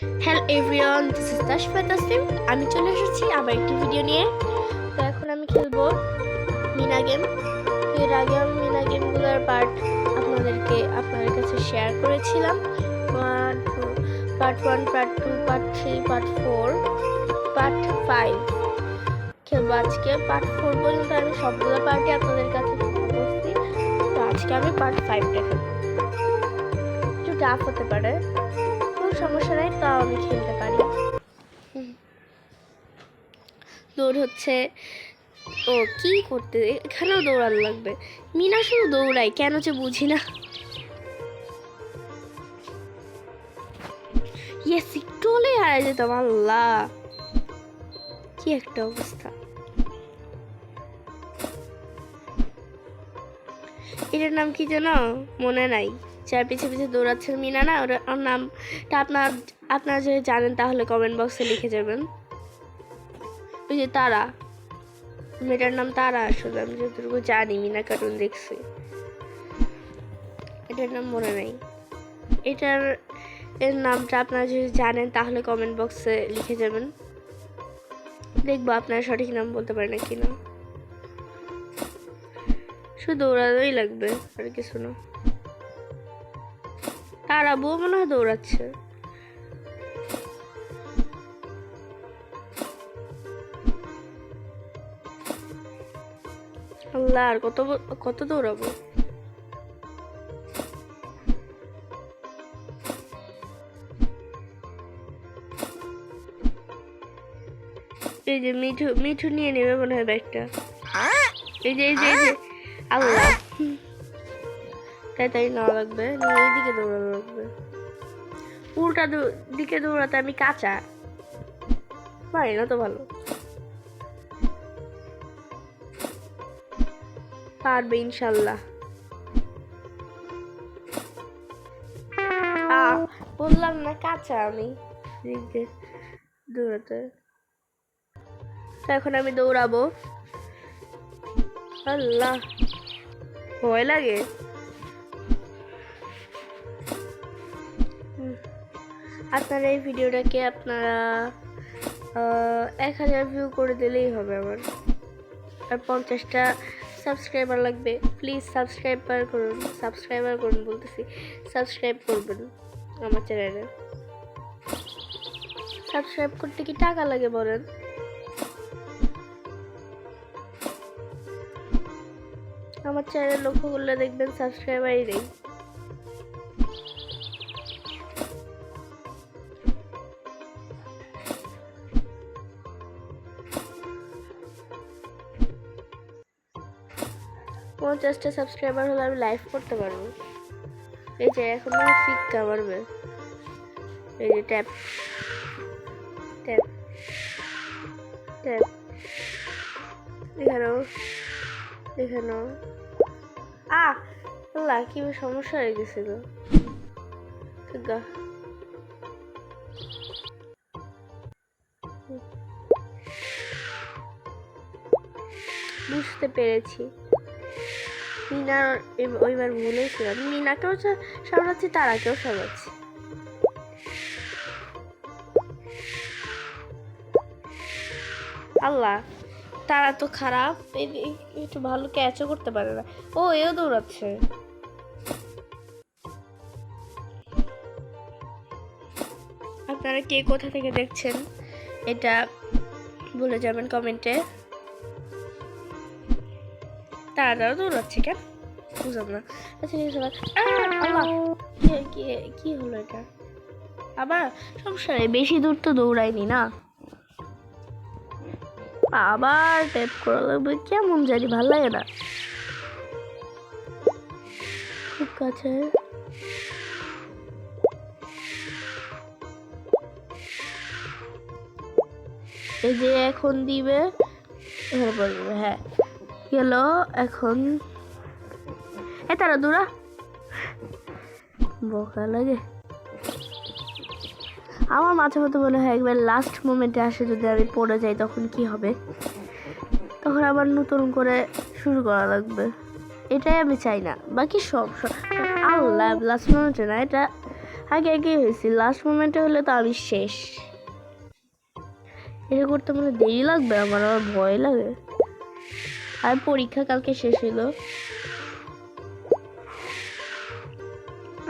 Hello everyone, this is Tashfa Taslim. আমি চলে এসেছি আবার একটি ভিডিও নিয়ে। তো এখন আমি খেলবো মিনা গেম। এর আগে আমি মিনা গেমগুলোর পার্ট আপনাদের কাছে শেয়ার করেছিলাম। Part 1, part 2, part 3, part 4, part 5 খেলবো আজকে। পার্ট 4 পর্যন্ত আমি সবগুলো পার্টই আপনাদের কাছে করছি। তো আজকে আমি পার্ট 5টা খেলবো। একটু টাফ হতে পারে, কোনো সমস্যা নাই, তাও আমি খেলতে পারি। দৌড় হচ্ছে, ও কি করতে এখানেও দৌড়ানো লাগবে। মিনা শুধু দৌড়াই কেন যে বুঝি না। ইয়েস, একটু হলেই হারিয়ে যেতাম। আল্লাহ, কি একটা অবস্থা। এটার নাম কি যেন মনে নাই। যার পিছে পিছে দৌড়াচ্ছেন মিনা না, ওর নামটা আপনারা যদি জানেন তাহলে কমেন্ট বক্সে লিখে যাবেন। ওই যে তারা, মেয়েটার নাম তারা। আসলে আমি যতটুকু জানি, মিনা কার্টুন দেখছি, এটার নাম মনে নাই। এর নামটা আপনারা যদি জানেন তাহলে কমেন্ট বক্সে লিখে যাবেন। দেখবো আপনারা সঠিক নাম বলতে পারেন কি না। শুধু দৌড়ানোই লাগবে, আর কিছু না। তারা বউ মনে হয় দৌড়াচ্ছে। আল্লাহ, আর কত দৌড়াবো। এই যে মিঠু নিয়ে নেবে মনে হয় ব্যাগটা। এই যে আল্লাহ, তাই নেওয়া লাগবে, এইদিকে দৌড়ানো লাগবে। উল্টা দিকে দৌড়াতে আমি কাঁচা পারি না তো। ভালো পারবে ইনশাল্লাহ। বললাম না কাঁচা আমি দৌড়াতে। তো এখন আমি দৌড়াবো। আল্লাহ, ভয় লাগে। আপনারা এই ভিডিওটাকে 1000 ভিউ করে দিলেই হবে আমার। আর 50টা সাবস্ক্রাইবার লাগবে। প্লিজ সাবস্ক্রাইব করুন বলতেছি, সাবস্ক্রাইব করবেন আমার চ্যানেলে। সাবস্ক্রাইব করতে কি টাকা লাগে বলেন? আমার চ্যানেল লক্ষ্য করলে দেখবেন সাবস্ক্রাইবারই নেই। পঞ্চাশটা সাবস্ক্রাইবার হলে আমি লাইভ করতে পারবো। এই যে এখন আমি ফিক্কা মারবে। এই যে ট্যাপ ট্যাপ ট্যাপ, এখানেও আল্লাহ, কি সমস্যা হয়ে গেছে গো। বুঝতে পেরেছি, মিনার ওইবার ভুলেছিলাম। মিনাকেও সামলাচ্ছি, তারাকেও সামলাচ্ছি। আল্লাহ, তারা তো খারাপ, একটু ভালো ক্যাচও করতে পারে না। ও, এও দৌড়াচ্ছে। আপনারা কে কোথা থেকে দেখছেন এটা বলে যাবেন কমেন্টে। তারাও দৌড়াচ্ছে কেন বুঝলাম না। আচ্ছা, আল্লাহ, কি হলো এটা? আবার সমস্যা নেই, বেশি দূর তো দৌড়াইনি না। আবার ট্যাপ করা লাগবে, কেমন জানি ভালো লাগে না। খুব কাছে। এই যে এখন দিবে, হ্যাঁ গেল। এখন তারা দৌড়া, বকা লাগে আমার। মাঝে মধ্যে মনে হয় একবার লাস্ট মোমেন্টে আসে, যদি আমি পড়ে যাই তখন কি হবে। তখন আবার নতুন করে শুরু করা লাগবে। এটাই আমি চাই না। বাকি সব আল্লাহ, লাস্ট মোমেন্টে না, এটা আগে আগে হয়েছি, লাস্ট মোমেন্টে হলে তো আমি শেষ। এটা করতে মানে দেরি লাগবে, আমার ভয় লাগে। আর পরীক্ষা কালকে শেষ হলো।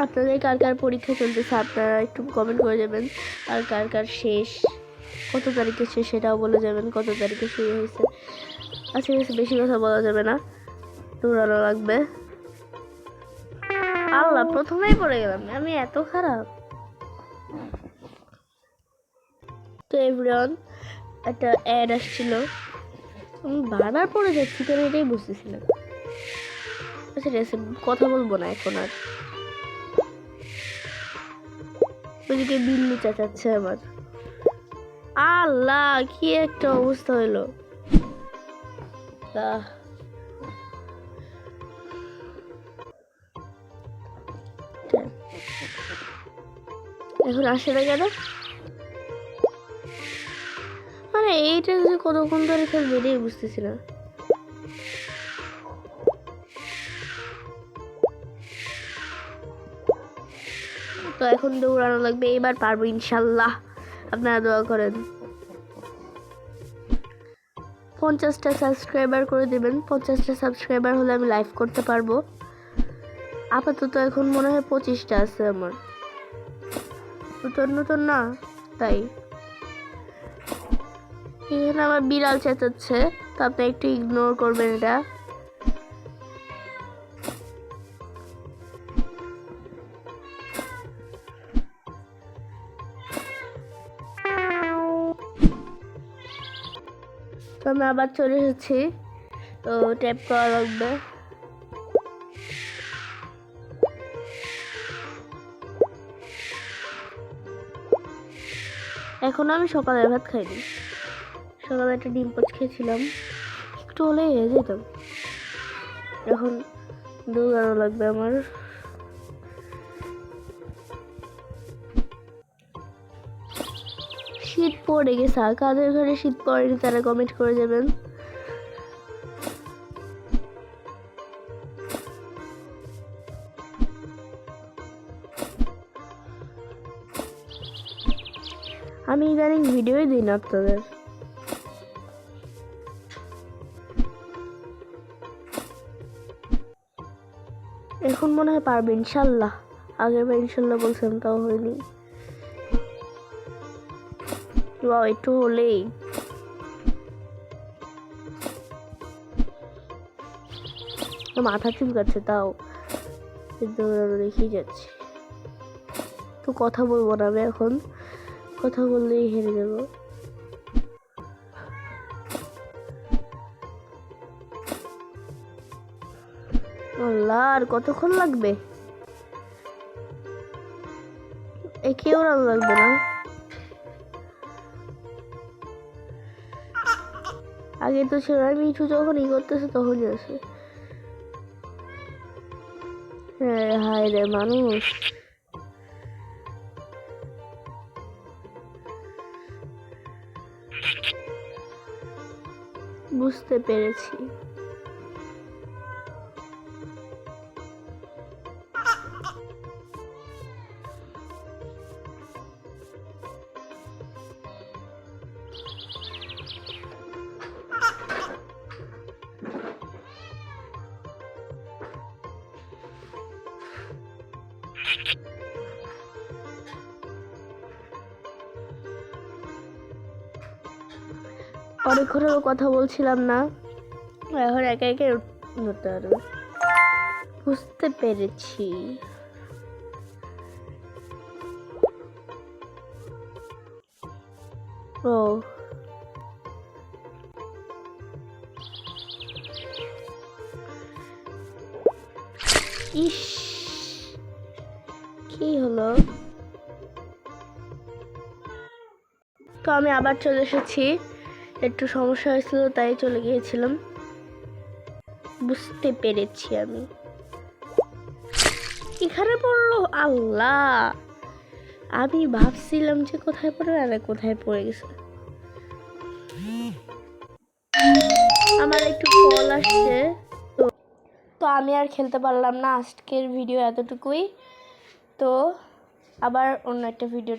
আপনাদের কার কার পরীক্ষা চলতেছে আপনারা একটু কমেন্ট করে যাবেন। আর কার কার শেষ, কত তারিখে শেষ সেটাও বলে যাবেন, কত তারিখে শুরু হয়েছে। আচ্ছা ঠিক আছে, বেশি কথা বলা যাবে না, দৌড়ানো লাগবে। আল্লাহ, প্রথমেই পড়ে গেলাম, আমি এত খারাপ। তো এভরিওয়ান, একটা অ্যাড আসছিল, আমি বারবার পড়ে যাচ্ছি কেন এটাই বুঝতেছি না। আচ্ছা ঠিক আছে, কথা বলবো না এখন আর। ওইদিকে বিল্লু চেঁচাচ্ছে আমার। আল্লাহ, কি একটা অবস্থা হইলো। এখন আসে না কেন? মানে এইটা যে কতক্ষণ ধরে খেলবে এটাই বুঝতেছি না। তো এখন দৌড়ানো লাগবে, এবার পারবো ইনশাল্লাহ, আপনারা দোয়া করেন। 50টা সাবস্ক্রাইবার করে দেবেন, 50টা সাবস্ক্রাইবার হলে আমি লাইভ করতে পারবো। আপাতত এখন মনে হয় 25টা আছে আমার, নতুন নতুন না, তাই। এখানে আমার বিড়াল চেঁচাচ্ছে, তো আপনি একটু ইগনোর করবেন এটা। তো আমি আবার চলে এসেছি, তো ট্যাপ করা লাগবে। এখন আমি সকালের ভাত খাইনি, সকালে একটা ডিম পোচ খেয়েছিলাম, একটু হলে যেতাম। এখন দৌড়ানো লাগবে আমার। শীত পড়ে গেছে, কাদের ঘরে শীত পড়েনি তারা কমেন্ট করে যাবেন। আমি ইদানিং ভিডিওই দিই না আপনাদের। এখন মনে হয় পারবে ইনশাল্লাহ, আগের বার ইনশাল্লাহ বলছিলাম তাও হয়নি। একটু হলেই মাথা চুলকাচ্ছে, তাও দৌড়ানো দেখেই যাচ্ছে। তো কথা বলবো না আমি এখন, কথা বললেই হেরে যাব। আল্লাহ, আর কতক্ষণ লাগবে? একেও রান লাগবে না। আগে তো ছিল, আমি মিঠু যখন করতেছে তখনই আছে। হ্যাঁ, হায় রে মানুষ। বুঝতে পেরেছি। অনেকক্ষণ কথা বলছিলাম না, এখন একা একা নড়তে পারবে। বুঝতে পেরেছি। ও ইস, কি হলো? তো আমি আবার চলে এসেছি, একটু সমস্যা হয়েছিল তাই চলে গিয়েছিলাম। বুঝতে পেরেছি আমি। এখানে পড়লো, আল্লাহ, আমি ভাবছিলাম যে কোথায় পড়ে, আর কোথায় পড়ে গেছে। আমার একটু কল আসছে, তো আমি আর খেলতে পারলাম না। আজকের ভিডিও এতটুকুই। তো আবার অন্য একটা ভিডিও